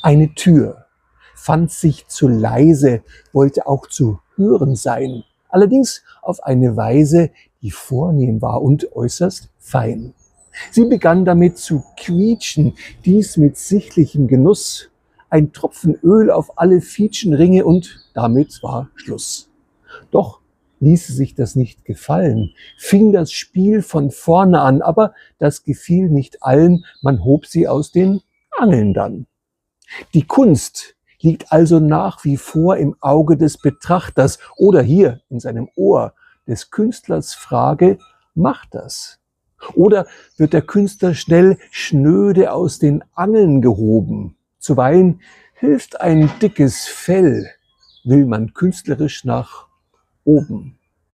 Eine Tür fand sich zu leise, wollte auch zu hören sein, allerdings auf eine Weise, die vornehm war und äußerst fein. Sie begann damit zu quietschen, dies mit sichtlichem Genuss, ein Tropfen Öl auf alle Fietschenringe und damit war Schluss. Doch ließ sie sich das nicht gefallen, fing das Spiel von vorne an, aber das gefiel nicht allen, man hob sie aus den Angeln dann. Die Kunst liegt also nach wie vor im Auge des Betrachters oder hier in seinem Ohr des Künstlers Frage, macht das? Oder wird der Künstler schnell schnöde aus den Angeln gehoben? Zuweilen hilft ein dickes Fell, will man künstlerisch nach oben.